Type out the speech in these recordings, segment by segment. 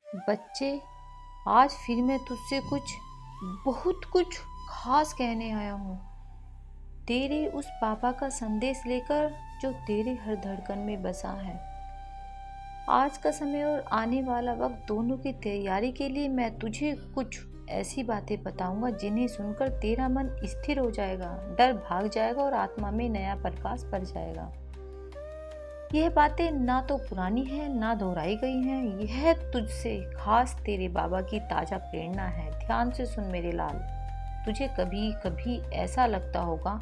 बच्चे, आज फिर मैं तुझसे बहुत कुछ खास कहने आया हूँ। तेरे उस पापा का संदेश लेकर जो तेरे हर धड़कन में बसा है। आज का समय और आने वाला वक्त दोनों की तैयारी के लिए मैं तुझे कुछ ऐसी बातें बताऊंगा जिन्हें सुनकर तेरा मन स्थिर हो जाएगा, डर भाग जाएगा और आत्मा में नया प्रकाश भर जाएगा। यह बातें ना तो पुरानी है ना दोहराई गई हैं। यह तुझसे खास तेरे बाबा की ताजा प्रेरणा है। ध्यान से सुन मेरे लाल। तुझे कभी कभी ऐसा लगता होगा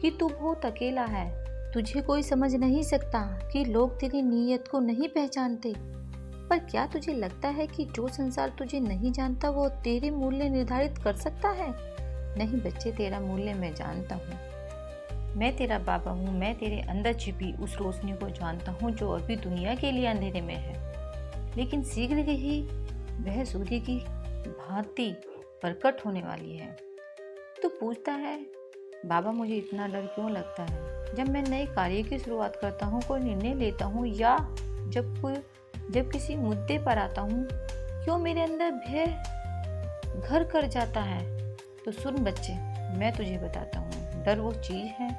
कि तू बहुत अकेला है, तुझे कोई समझ नहीं सकता, कि लोग तेरी नीयत को नहीं पहचानते। पर क्या तुझे लगता है कि जो संसार तुझे नहीं जानता वो तेरे मूल्य निर्धारित कर सकता है? नहीं बच्चे, तेरा मूल्य मैं जानता हूँ। मैं तेरा बाबा हूँ। मैं तेरे अंदर छिपी उस रोशनी को जानता हूँ जो अभी दुनिया के लिए अंधेरे में है, लेकिन शीघ्र ही वह सूर्य की भांति प्रकट होने वाली है। तो पूछता है, बाबा मुझे इतना डर क्यों लगता है जब मैं नए कार्य की शुरुआत करता हूँ, कोई निर्णय लेता हूँ या जब किसी मुद्दे पर आता हूँ? क्यों मेरे अंदर भय घर कर जाता है? तो सुन बच्चे, मैं तुझे बताता हूँ। डर वो चीज है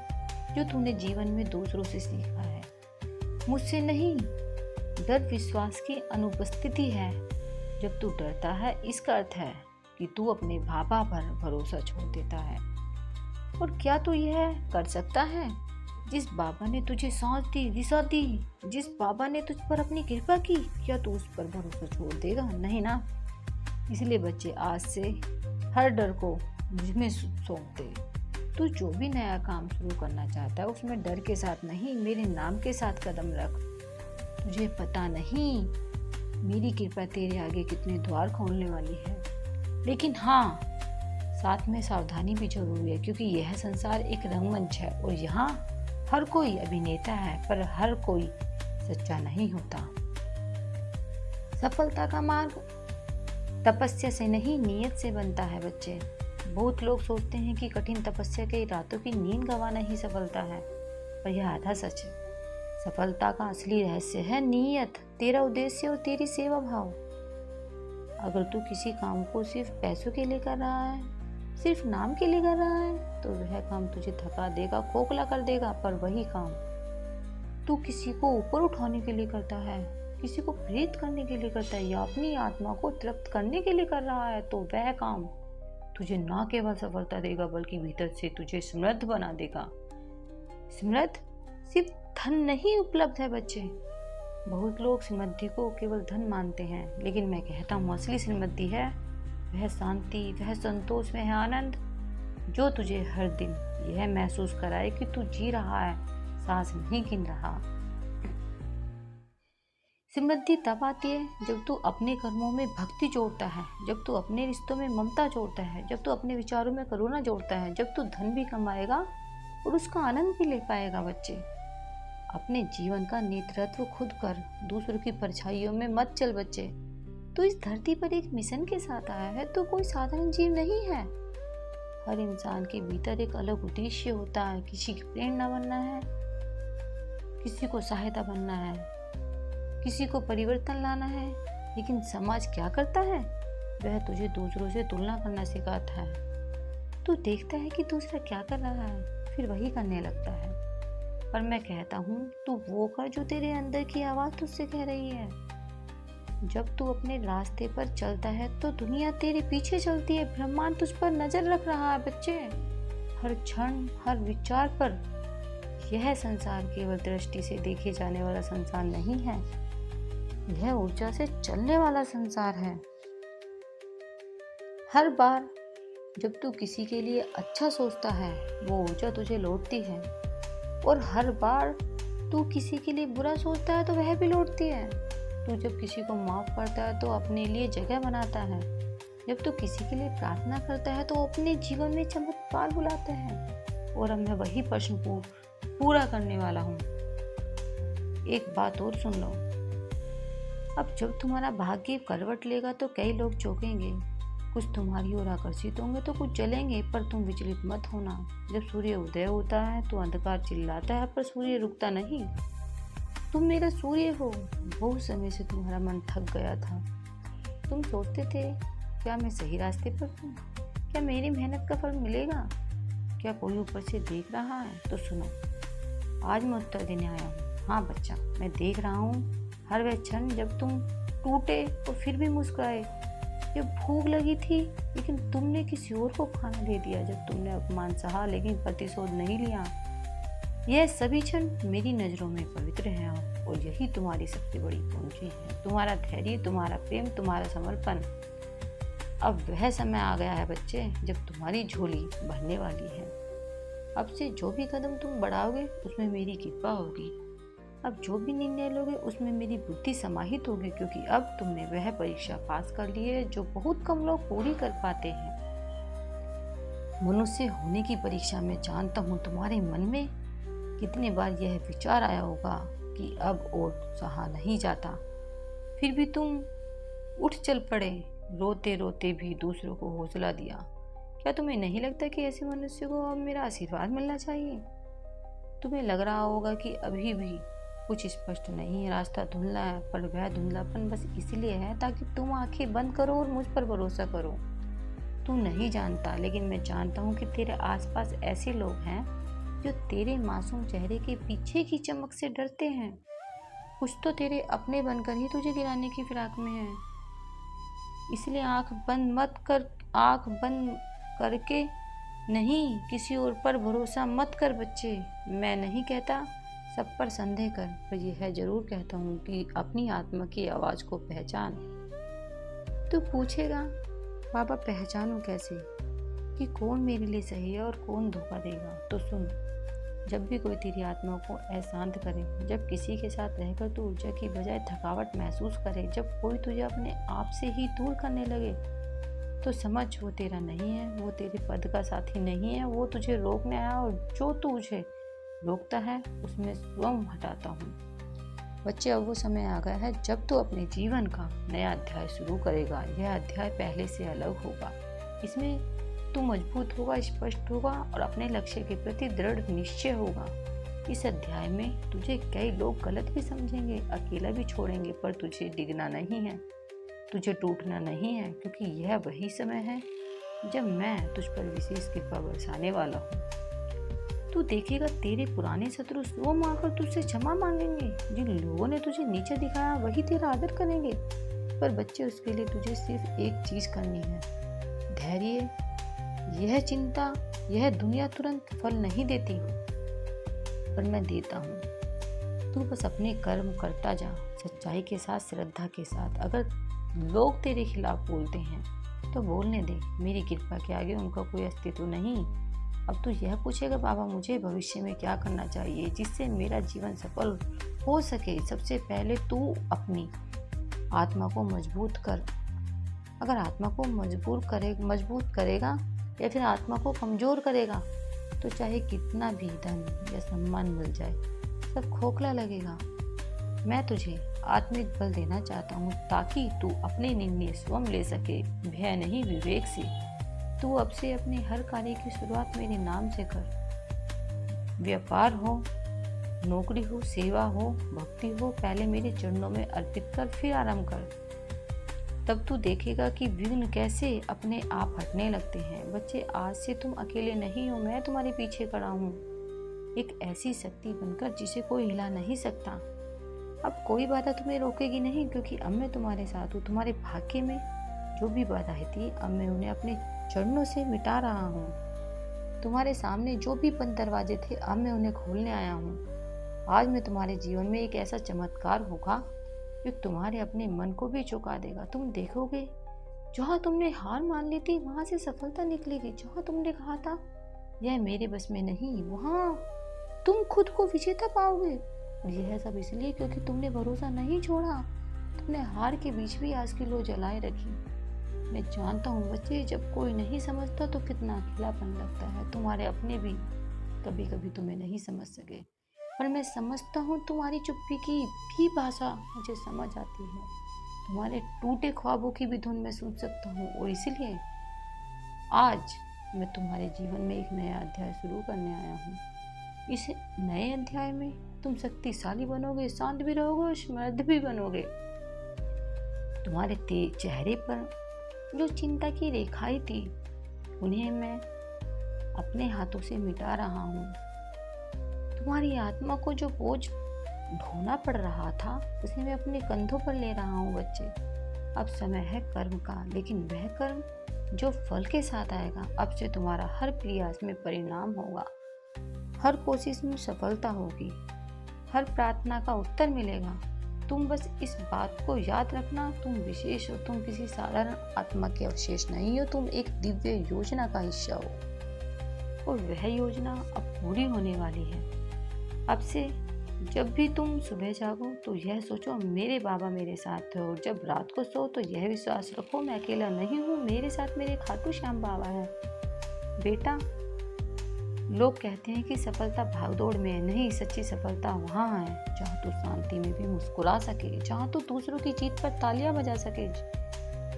जो तूने जीवन में दूसरों से सीखा है, मुझसे नहीं। डर विश्वास की अनुपस्थिति है। जब तू डरता है इसका अर्थ है कि तू अपने बाबा पर भरोसा छोड़ देता है। और क्या तू यह कर सकता है? जिस बाबा ने तुझे सांस दी, दिशा दी, जिस बाबा ने तुझ पर अपनी कृपा की, क्या तू उस पर भरोसा छोड़ देगा? नहीं ना। इसलिए बच्चे, आज से हर डर को मुझमें सौंप दे। तू जो भी नया काम शुरू करना चाहता है उसमें डर के साथ नहीं, मेरे नाम के साथ कदम रख। तुझे पता नहीं मेरी कृपा तेरे आगे कितने द्वार खोलने वाली है। लेकिन हाँ, साथ में सावधानी भी जरूरी है, क्योंकि यह संसार एक रंगमंच है और यहाँ हर कोई अभिनेता है, पर हर कोई सच्चा नहीं होता। सफलता का मार्ग तपस्या से नहीं, नियत से बनता है बच्चे। बहुत लोग सोचते हैं कि कठिन तपस्या के रातों की नींद गंवाना ही सफलता है, पर यह आधा सच है। सफलता का असली रहस्य है नियत, तेरा उद्देश्य और तेरी सेवा भाव। अगर तू किसी काम को सिर्फ पैसों के लिए कर रहा है, सिर्फ नाम के लिए कर रहा है, तो वह काम तुझे थका देगा, खोखला कर देगा। पर वही काम तू किसी को ऊपर उठाने के लिए करता है, किसी को प्रेरित करने के लिए करता है, या अपनी आत्मा को तृप्त करने के लिए कर रहा है, तो वह काम तुझे न केवल सफलता देगा बल्कि भीतर से तुझे समृद्ध बना देगा। समृद्ध सिर्फ धन नहीं उपलब्ध है बच्चे। बहुत लोग समृद्धि को केवल धन मानते हैं, लेकिन मैं कहता हूँ असली समृद्धि है वह शांति, वह संतोष, वह आनंद जो तुझे हर दिन यह महसूस कराए कि तू जी रहा है, सांस नहीं गिन रहा। समृद्धि तब आती है जब तू अपने कर्मों में भक्ति जोड़ता है, जब तू अपने रिश्तों में ममता जोड़ता है, जब तू अपने विचारों में करुणा जोड़ता है, जब तू धन भी कमाएगा और उसका आनंद भी ले पाएगा। बच्चे, अपने जीवन का नेतृत्व खुद कर, दूसरों की परछाइयों में मत चल। बच्चे, तू इस धरती पर एक मिशन के साथ आया है, तो कोई साधारण जीव नहीं है। हर इंसान के भीतर एक अलग उद्देश्य होता है। किसी की प्रेरणा बनना है, किसी को सहायता बनना है, किसी को परिवर्तन लाना है। लेकिन समाज क्या करता है? वह तुझे दूसरों से तुलना करना सिखाता है। तू देखता है कि दूसरा क्या कर रहा है, फिर वही करने लगता है। पर मैं कहता हूँ, तू वो कर जो तेरे अंदर की आवाज तुझसे कह रही है। जब तू अपने रास्ते पर चलता है तो दुनिया तेरे पीछे चलती है, ब्रह्मांड तुझ पर नजर रख रहा है। बच्चे, हर क्षण, हर विचार पर। यह संसार केवल दृष्टि से देखे जाने वाला संसार नहीं है, यह ऊर्जा से चलने वाला संसार है। हर बार जब तू किसी के लिए अच्छा सोचता है वो ऊर्जा तुझे लौटती है, और हर बार तू किसी के लिए बुरा सोचता है तो वह भी लौटती है। तू जब किसी को माफ करता है तो अपने लिए जगह बनाता है। जब तू किसी के लिए प्रार्थना करता है तो अपने जीवन में चमत्कार बुलाता है। और अब मैं वही प्रश्न पूरा करने वाला हूँ। एक बात और सुन लो। अब जब तुम्हारा भाग्य करवट लेगा तो कई लोग चौंकेंगे, कुछ तुम्हारी ओर आकर्षित होंगे तो कुछ जलेंगे, पर तुम विचलित मत होना। जब सूर्य उदय होता है तो अंधकार चिल्लाता है, पर सूर्य रुकता नहीं। तुम मेरा सूर्य हो। बहुत समय से तुम्हारा मन थक गया था, तुम सोचते थे क्या मैं सही रास्ते पर हूँ? क्या मेरी मेहनत का फल मिलेगा? क्या कोई ऊपर से देख रहा है? तो सुनो, आज मैं उत्तर देने आया हूँ। हाँ बच्चा, मैं देख रहा हूँ हर वह क्षण जब तुम टूटे और फिर भी मुस्कुराए, जब भूख लगी थी लेकिन तुमने किसी और को खाना दे दिया, जब तुमने अपमान सहा लेकिन प्रतिशोध नहीं लिया। यह सभी क्षण मेरी नज़रों में पवित्र हैं और यही तुम्हारी सबसे बड़ी पूंजी है। तुम्हारा धैर्य, तुम्हारा प्रेम, तुम्हारा समर्पण। अब वह समय आ गया है बच्चे जब तुम्हारी झोली भरने वाली है। अब से जो भी कदम तुम बढ़ाओगे उसमें मेरी कृपा होगी। अब जो भी निर्णय लोगे उसमें मेरी बुद्धि समाहित होगी, क्योंकि अब तुमने वह परीक्षा पास कर ली है जो बहुत कम लोग पूरी कर पाते हैं। मनुष्य होने की परीक्षा में जानता हूँ तुम्हारे मन में कितने बार यह विचार आया होगा कि अब और सहा नहीं जाता, फिर भी तुम उठ चल पड़े, रोते रोते भी दूसरों को हौसला दिया। क्या तुम्हें नहीं लगता कि ऐसे मनुष्य को अब मेरा आशीर्वाद मिलना चाहिए? तुम्हें लग रहा होगा कि अभी भी कुछ स्पष्ट नहीं है, रास्ता धुंधला है, पर वह धुंधलापन बस इसलिए है ताकि तुम आंखें बंद करो और मुझ पर भरोसा करो। तू नहीं जानता, लेकिन मैं जानता हूँ कि तेरे आसपास ऐसे लोग हैं जो तेरे मासूम चेहरे के पीछे की चमक से डरते हैं। कुछ तो तेरे अपने बनकर ही तुझे गिराने की फिराक में है। इसलिए आंख बंद करके नहीं, किसी और पर भरोसा मत कर बच्चे। मैं नहीं कहता सब पर संदेह कर, पर यह जरूर कहता हूँ कि अपनी आत्मा की आवाज़ को पहचान। तू पूछेगा बाबा पहचानूं कैसे कि कौन मेरे लिए सही है और कौन धोखा देगा? तो सुन, जब भी कोई तेरी आत्मा को अशांत करे, जब किसी के साथ रहकर तू ऊर्जा की बजाय थकावट महसूस करे, जब कोई तुझे अपने आप से ही दूर करने लगे, तो समझ वो तेरा नहीं है, वो तेरे पद का साथी नहीं है, वो तुझे रोकने आया और जो तुझे रोकता है उसमें स्वयं हटाता हूँ। बच्चे, अब वो समय आ गया है जब तू अपने जीवन का नया अध्याय शुरू करेगा। यह अध्याय पहले से अलग होगा। इसमें तू मजबूत होगा, स्पष्ट होगा और अपने लक्ष्य के प्रति दृढ़ निश्चय होगा। इस अध्याय में तुझे कई लोग गलत भी समझेंगे, अकेला भी छोड़ेंगे, पर तुझे डिगना नहीं है, तुझे टूटना नहीं है, क्योंकि यह वही समय है जब मैं तुझ पर विशेष कृपा बरसाने वाला हूँ। तू देखेगा तेरे पुराने शत्रु स्वयं आकर तुझसे क्षमा मांगेंगे। जिन लोगों ने तुझे नीचे दिखाया वही तेरा आदर करेंगे। पर बच्चे, उसके लिए तुझे सिर्फ एक चीज करनी है, धैर्य। यह चिंता, यह दुनिया तुरंत फल नहीं देती हो, पर मैं देता हूँ। तू बस अपने कर्म करता जा, सच्चाई के साथ, श्रद्धा के साथ। अगर लोग तेरे खिलाफ बोलते हैं तो बोलने दे, मेरी कृपा के आगे उनका कोई अस्तित्व नहीं। अब तू यह पूछेगा बाबा मुझे भविष्य में क्या करना चाहिए जिससे मेरा जीवन सफल हो सके? सबसे पहले तू अपनी आत्मा को मजबूत कर। अगर आत्मा को मजबूत करेगा या फिर आत्मा को कमजोर करेगा तो चाहे कितना भी धन या सम्मान मिल जाए सब खोखला लगेगा। मैं तुझे आत्मिक बल देना चाहता हूँ ताकि तू अपने निर्णय स्वयं ले सके, भय नहीं, विवेक से। तू अब से अपने हर कार्य की शुरुआत मेरे नाम से कर। व्यापार हो, नौकरी हो, सेवा हो, भक्ति हो, पहले मेरे चरणों में अर्पित कर, फिर आरंभ कर। तब तू देखेगा कि विघ्न कैसे अपने आप हटने लगते हैं। बच्चे, आज से तुम अकेले नहीं हो, मैं तुम्हारे पीछे खड़ा हूँ, एक ऐसी शक्ति बनकर जिसे कोई हिला नहीं सकता। अब कोई बाधा तुम्हें रोकेगी नहीं, क्योंकि अब मैं तुम्हारे साथ हूँ। तुम्हारे भाग्य में जो भी बाधाएं थी अब मैं उन्हें अपने चरणों से मिटा रहा हूँ। तुम्हारे सामने जो भी बंद दरवाजे थे अब मैं उन्हें खोलने आया हूँ। आज मैं तुम्हारे जीवन में एक ऐसा चमत्कार होगा जो तुम्हारे अपने मन को भी चौंका देगा। तुम देखोगे जहाँ तुमने हार मान ली थी वहां से सफलता निकलेगी। जहाँ तुमने कहा था यह मेरे बस में नहीं, वहाँ तुम खुद को विजेता पाओगे। यह सब इसलिए क्योंकि तुमने भरोसा नहीं छोड़ा, तुमने हार के बीच भी आज की लो जलाए रखी। मैं जानता हूँ बच्चे, जब कोई नहीं समझता तो कितना अकेलापन लगता है। तुम्हारे अपने भी कभी कभी तुम्हें नहीं समझ सके, पर मैं समझता हूँ। तुम्हारी चुप्पी की भी भाषा मुझे समझ आती है, तुम्हारे टूटे ख्वाबों की भी धुन मैं सुन सकता हूँ। और इसीलिए आज मैं तुम्हारे जीवन में एक नया अध्याय शुरू करने आया हूँ। इस नए अध्याय में तुम शक्तिशाली बनोगे, शांत भी रहोगे और समृद्ध भी बनोगे। तुम्हारे चेहरे पर जो चिंता की रेखाएं थी, उन्हें मैं अपने हाथों से मिटा रहा हूँ। तुम्हारी आत्मा को जो बोझ ढोना पड़ रहा था, उसे मैं अपने कंधों पर ले रहा हूँ बच्चे। अब समय है कर्म का, लेकिन वह कर्म जो फल के साथ आएगा। अब से तुम्हारा हर प्रयास में परिणाम होगा, हर कोशिश में सफलता होगी, हर प्रार्थना का उत्तर मिलेगा। तुम बस इस बात को याद रखना, तुम विशेष हो, तुम किसी साधारण आत्मा के अवशेष नहीं हो, तुम एक दिव्य योजना का हिस्सा हो और वह योजना अब पूरी होने वाली है। अब से जब भी तुम सुबह जागो तो यह सोचो मेरे बाबा मेरे साथ है, और जब रात को सो तो यह विश्वास रखो मैं अकेला नहीं हूँ, मेरे साथ मेरे खाटू श्याम बाबा है। बेटा, लोग कहते हैं कि सफलता भागदौड़ में है, नहीं, सच्ची सफलता वहाँ है जहाँ तू शांति में भी मुस्कुरा सके, जहाँ तू दूसरों की जीत पर तालियां बजा सके,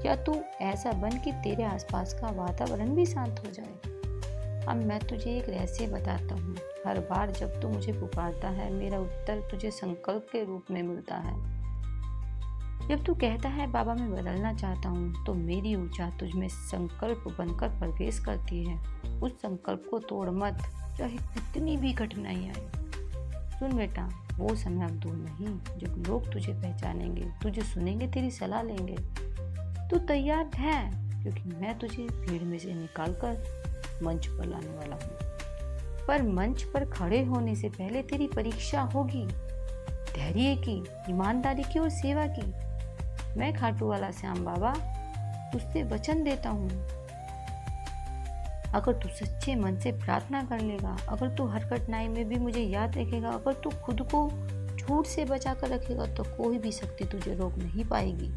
या तू ऐसा बन कि तेरे आसपास का वातावरण भी शांत हो जाए। अब मैं तुझे एक रहस्य बताता हूँ। हर बार जब तू मुझे पुकारता है, मेरा उत्तर तुझे संकल्प के रूप में मिलता है। जब तू कहता है बाबा मैं बदलना चाहता हूँ, तो मेरी ऊर्जा तुझ में संकल्प बनकर प्रवेश करती है। उस संकल्प को तोड़ मत, चाहे कितनी भी कठिनाई आए। सुन बेटा, वो समय अब दूर नहीं जब लोग तुझे पहचानेंगे, तुझे सुनेंगे, तेरी सलाह लेंगे। तू तैयार है, क्योंकि मैं तुझे भीड़ में से निकालकर मंच पर लाने वाला हूँ। पर मंच पर खड़े होने से पहले तेरी परीक्षा होगी, धैर्य की, ईमानदारी की और सेवा की। मैं खाटू वाला श्याम बाबा तुझसे वचन देता हूँ, अगर तू सच्चे मन से प्रार्थना कर लेगा, अगर तू हर कठिनाई में भी मुझे याद रखेगा, अगर तू खुद को झूठ से बचा कर रखेगा, तो कोई भी शक्ति तुझे रोक नहीं पाएगी।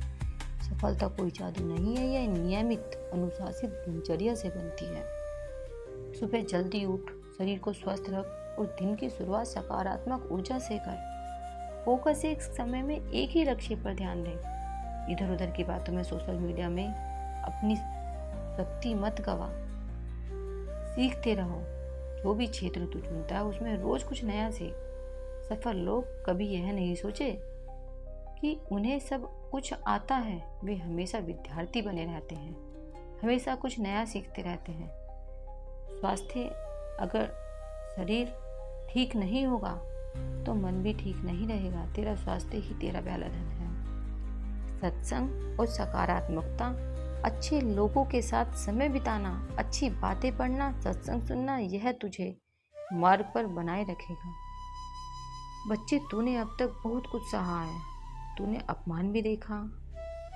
सफलता कोई जादू नहीं है, यह नियमित अनुशासित दिनचर्या से बनती है। सुबह जल्दी उठ, शरीर को स्वस्थ रख और दिन की शुरुआत सकारात्मक ऊर्जा से कर। फोकस एक समय में एक ही लक्ष्य पर ध्यान दे। इधर उधर की बातों में, सोशल मीडिया में अपनी शक्ति मत गवा। सीखते रहो। जो भी क्षेत्र तू चुनता है उसमें रोज कुछ नया सीख। सफल लोग कभी यह नहीं सोचे कि उन्हें सब कुछ आता है, वे हमेशा विद्यार्थी बने रहते हैं, हमेशा कुछ नया सीखते रहते हैं। स्वास्थ्य, अगर शरीर ठीक नहीं होगा तो मन भी ठीक नहीं रहेगा। तेरा स्वास्थ्य ही तेरा पहला धन है। सत्संग और सकारात्मकता, अच्छे लोगों के साथ समय बिताना, अच्छी बातें पढ़ना, सत्संग सुनना, यह तुझे मार्ग पर बनाए रखेगा। बच्चे, तूने अब तक बहुत कुछ सहा है। तूने अपमान भी देखा,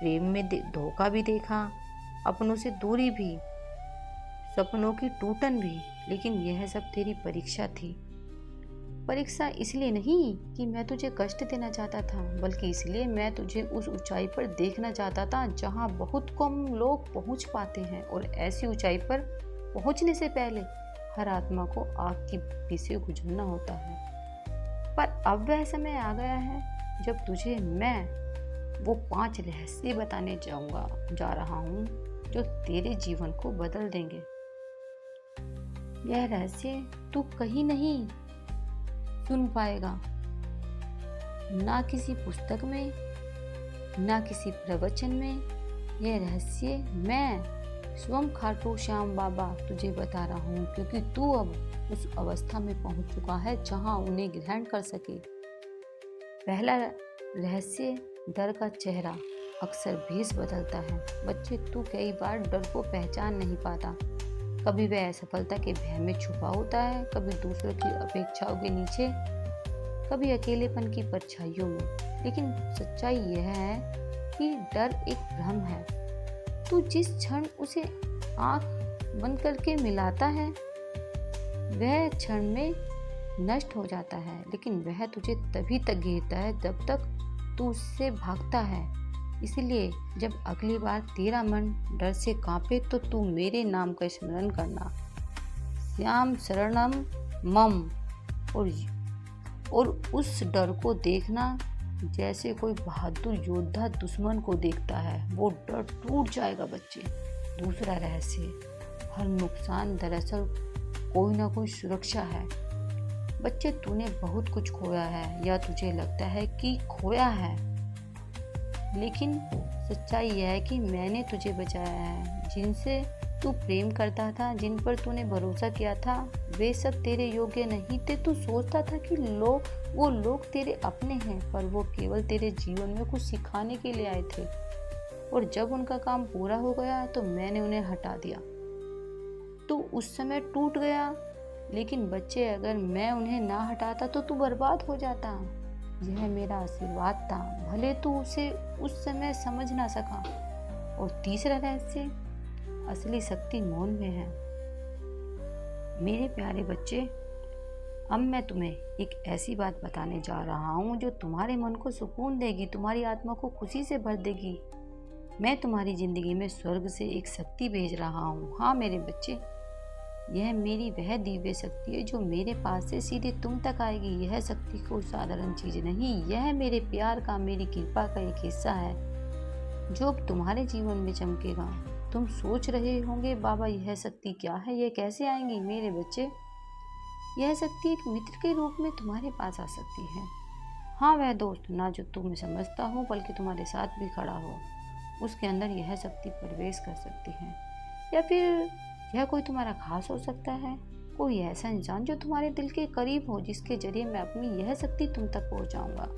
प्रेम में धोखा भी देखा, अपनों से दूरी भी, सपनों की टूटन भी, लेकिन यह सब तेरी परीक्षा थी। परीक्षा इसलिए नहीं कि मैं तुझे कष्ट देना चाहता था, बल्कि इसलिए मैं तुझे उस ऊंचाई पर देखना चाहता था जहां बहुत कम लोग पहुंच पाते हैं, और ऐसी ऊंचाई पर पहुंचने से पहले हर आत्मा को आग की भट्टी से गुजरना होता है। पर अब वह समय आ गया है जब तुझे मैं वो 5 रहस्य बताने जा रहा हूँ जो तेरे जीवन को बदल देंगे। यह रहस्य तू कहीं नहीं सुन पाएगा, ना किसी पुस्तक में, ना किसी प्रवचन में। यह रहस्य मैं स्वयं खाटू श्याम बाबा तुझे बता रहा हूँ, क्योंकि तू अब उस अवस्था में पहुँच चुका है जहाँ उन्हें ग्रहण कर सके। पहला रहस्य, डर का चेहरा अक्सर भेष बदलता है। बच्चे, तू कई बार डर को पहचान नहीं पाता। कभी वह असफलता के भय में छुपा होता है, कभी दूसरों की अपेक्षाओं के नीचे, कभी अकेलेपन की परछाइयों में। लेकिन सच्चाई यह है कि डर एक भ्रम है। तू जिस क्षण उसे आंख बंद करके मिलाता है, वह क्षण में नष्ट हो जाता है, लेकिन वह तुझे तभी तक घेरता है जब तक तू उससे भागता है। इसलिए जब अगली बार तेरा मन डर से कांपे तो तू मेरे नाम का स्मरण करना, श्याम शरणम मम, और उस डर को देखना जैसे कोई बहादुर योद्धा दुश्मन को देखता है। वो डर टूट जाएगा बच्चे। दूसरा रहस्य, हर नुकसान दरअसल कोई ना कोई सुरक्षा है। बच्चे, तूने बहुत कुछ खोया है, या तुझे लगता है कि खोया है, लेकिन सच्चाई यह है कि मैंने तुझे बचाया है। जिनसे तू प्रेम करता था, जिन पर तूने भरोसा किया था, वे सब तेरे योग्य नहीं थे। तू सोचता था कि वो लोग तेरे अपने हैं, पर वो केवल तेरे जीवन में कुछ सिखाने के लिए आए थे, और जब उनका काम पूरा हो गया तो मैंने उन्हें हटा दिया। तू उस समय टूट गया, लेकिन बच्चे, अगर मैं उन्हें ना हटाता तो तू बर्बाद हो जाता। यह मेरा आशीर्वाद था, भले तू उसे उस समय समझ ना सका। और तीसरा रहस्य, असली शक्ति मौन में है। मेरे प्यारे बच्चे, अब मैं तुम्हें एक ऐसी बात बताने जा रहा हूँ जो तुम्हारे मन को सुकून देगी, तुम्हारी आत्मा को खुशी से भर देगी। मैं तुम्हारी जिंदगी में स्वर्ग से एक शक्ति भेज रहा हूँ। हाँ मेरे बच्चे, यह मेरी वह दिव्य शक्ति है जो मेरे पास से सीधे तुम तक आएगी। यह शक्ति कोई साधारण चीज नहीं, यह मेरे प्यार का, मेरी कृपा का एक हिस्सा है जो अब तुम्हारे जीवन में चमकेगा। तुम सोच रहे होंगे, बाबा यह शक्ति क्या है, यह कैसे आएंगी? मेरे बच्चे, यह शक्ति एक मित्र के रूप में तुम्हारे पास आ सकती है। हाँ, वह दोस्त ना जो तुम्हें समझता हो बल्कि तुम्हारे साथ भी खड़ा हो, उसके अंदर यह शक्ति प्रवेश कर सकती है। या फिर यह कोई तुम्हारा खास हो सकता है, कोई ऐसा इंसान जो तुम्हारे दिल के करीब हो, जिसके जरिए मैं अपनी यह शक्ति तुम तक पहुंचाऊंगा।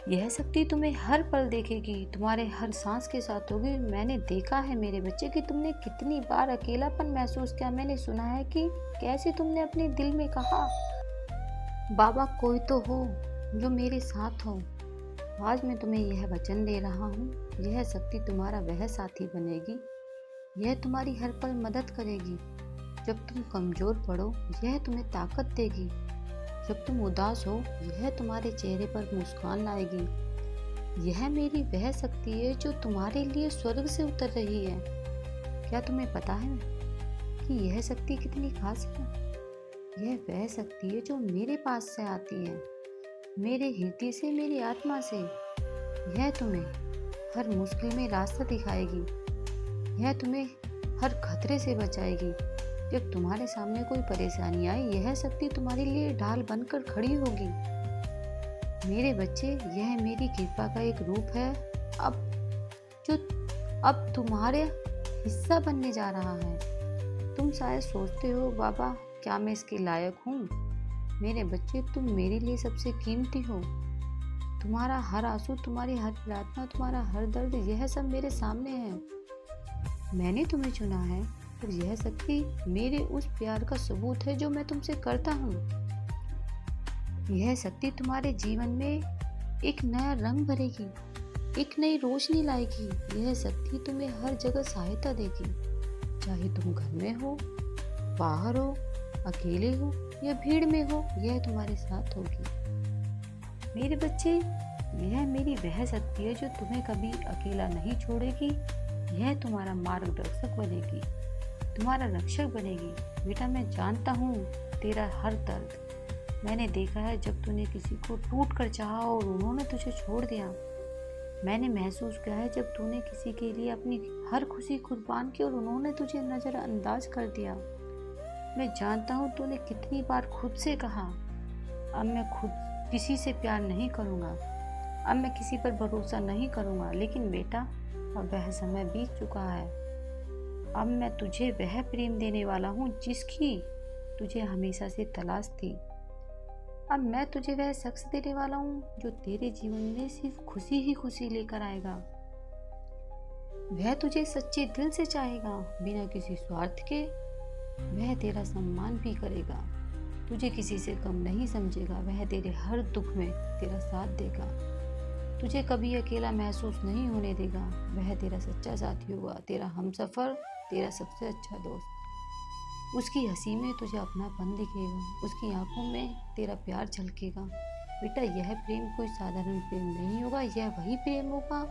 यह शक्ति तुम्हें हर पल देखेगी, तुम्हारे हर सांस के साथ होगी। मैंने देखा है मेरे बच्चे कि तुमने कितनी बार अकेलापन महसूस किया। मैंने सुना है कि कैसे तुमने अपने दिल में कहा, बाबा कोई तो हो जो मेरे साथ हो। आज मैं तुम्हें यह वचन दे रहा हूँ, यह शक्ति तुम्हारा वह साथी बनेगी। यह तुम्हारी हर पल मदद करेगी। जब तुम कमजोर पड़ो, यह तुम्हें ताकत देगी। जब तुम उदास हो, यह तुम्हारे चेहरे पर मुस्कान लाएगी। यह मेरी वह शक्ति है जो तुम्हारे लिए स्वर्ग से उतर रही है। क्या तुम्हें पता है कि यह शक्ति कितनी खास है? यह वह शक्ति है जो मेरे पास से आती है, मेरे हृदय से, मेरी आत्मा से। यह तुम्हें हर मुश्किल में रास्ता दिखाएगी। यह तुम्हें हर खतरे से बचाएगी। जब तुम्हारे सामने कोई परेशानी आए, यह शक्ति तुम्हारे लिए ढाल बनकर खड़ी होगी। मेरे बच्चे, यह मेरी कृपा का एक रूप है जो अब तुम्हारे हिस्सा बनने जा रहा है। तुम शायद सोचते हो, बाबा क्या मैं इसके लायक हूँ? मेरे बच्चे, तुम मेरे लिए सबसे कीमती हो। तुम्हारा हर आंसू, तुम्हारी हर प्रार्थना, तुम्हारा हर दर्द, यह सब मेरे सामने है। मैंने तुम्हें चुना है और यह शक्ति मेरे उस प्यार का सबूत है जो मैं तुमसे करता हूँ। यह शक्ति तुम्हारे जीवन में एक नया रंग भरेगी, एक नई रोशनी लाएगी। यह शक्ति तुम्हें हर जगह सहायता देगी, चाहे तुम घर में हो, बाहर हो, अकेले हो या भीड़ में हो, यह तुम्हारे साथ होगी। मेरे बच्चे, यह मेरी वह शक्ति है जो तुम्हें कभी अकेला नहीं छोड़ेगी। यह तुम्हारा मार्गदर्शक बनेगी, तुम्हारा रक्षक बनेगी। बेटा, मैं जानता हूँ तेरा हर दर्द। मैंने देखा है जब तूने किसी को टूट कर चाहा और उन्होंने तुझे छोड़ दिया। मैंने महसूस किया है जब तूने किसी के लिए अपनी हर खुशी कुर्बान की और उन्होंने तुझे नज़रअंदाज कर दिया। मैं जानता हूँ तूने कितनी बार खुद से कहा, अब मैं खुद किसी से प्यार नहीं करूँगा, अब मैं किसी पर भरोसा नहीं करूँगा। लेकिन बेटा, अब वह समय बीत चुका है। अब मैं तुझे वह प्रेम देने वाला हूँ जिसकी तुझे हमेशा से तलाश थी। अब मैं तुझे वह शख्स देने वाला हूँ जो तेरे जीवन में सिर्फ खुशी ही खुशी लेकर आएगा। वह तुझे सच्चे दिल से चाहेगा, बिना किसी स्वार्थ के। वह तेरा सम्मान भी करेगा, तुझे किसी से कम नहीं समझेगा। वह तेरे हर दुख में तेरा साथ देगा, तुझे कभी अकेला महसूस नहीं होने देगा। वह तेरा सच्चा साथी होगा, तेरा हमसफर, तेरा सबसे अच्छा दोस्त। उसकी हंसी में तुझे अपनापन दिखेगा, उसकी आंखों में तेरा प्यार झलकेगा। बेटा, यह प्रेम कोई साधारण प्रेम नहीं होगा, यह वही प्रेम होगा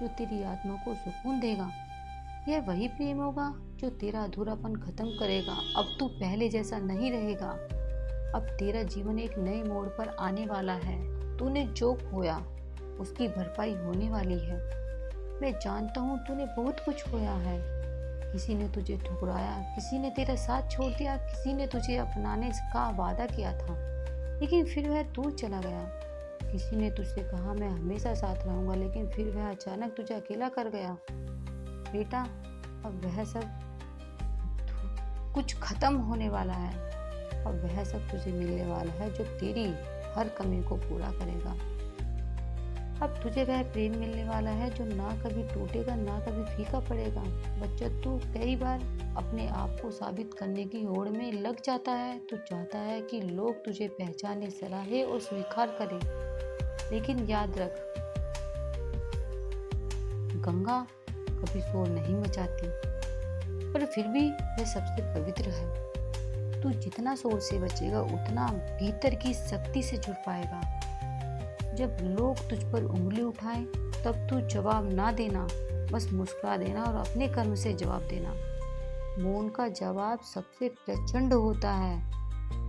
जो तेरी आत्मा को सुकून देगा। यह वही प्रेम होगा जो तेरा अधूरापन खत्म करेगा। अब तू पहले जैसा नहीं रहेगा। अब तेरा जीवन एक नए मोड़ पर आने वाला है। तूने जो खोया उसकी भरपाई होने वाली है। मैं जानता हूँ तूने बहुत कुछ खोया है। किसी ने तुझे ठुकराया, किसी ने तेरा साथ छोड़ दिया, किसी ने तुझे अपनाने का वादा किया था लेकिन फिर वह दूर चला गया। किसी ने तुझसे कहा मैं हमेशा साथ रहूँगा, लेकिन फिर वह अचानक तुझे अकेला कर गया। बेटा, अब वह सब कुछ खत्म होने वाला है और वह सब तुझे मिलने वाला है जो तेरी हर कमी को पूरा करेगा। अब तुझे वह प्रेम मिलने वाला है जो ना कभी टूटेगा, ना कभी फीका पड़ेगा। बच्चा, तू कई बार अपने आप को साबित करने की होड़ में लग जाता है। तू चाहता है कि लोग तुझे पहचाने, सराहे और स्वीकार करें, लेकिन याद रख, गंगा कभी शोर नहीं मचाती, पर फिर भी वह सबसे पवित्र है। तू जितना शोर से बचेगा उतना भीतर की शक्ति से जुड़ पाएगा। जब लोग तुझ पर उंगली उठाएं तब तू जवाब ना देना, बस मुस्कुरा देना और अपने कर्म से जवाब देना। मौन का जवाब सबसे प्रचंड होता है।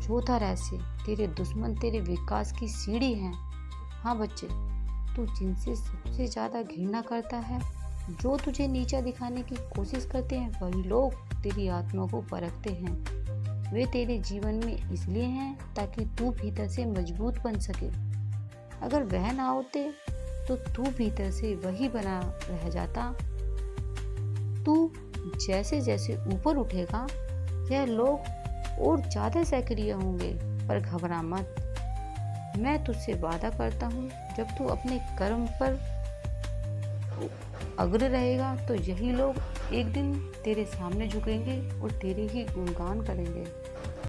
चौथा रहस्य, तेरे दुश्मन तेरे विकास की सीढ़ी हैं। हाँ बच्चे, तू जिनसे सबसे ज़्यादा घृणा करता है, जो तुझे नीचा दिखाने की कोशिश करते हैं, वही लोग तेरी आत्मा को परखते हैं। वे तेरे जीवन में इसलिए हैं ताकि तू भीतर से मजबूत बन सके। अगर वह ना होते तो तू भीतर से वही बना रह जाता। तू जैसे जैसे ऊपर उठेगा, यह लोग और ज़्यादा सक्रिय होंगे, पर घबरा मत। मैं तुझसे वादा करता हूँ, जब तू अपने कर्म पर अग्र रहेगा तो यही लोग एक दिन तेरे सामने झुकेंगे और तेरे ही गुणगान करेंगे।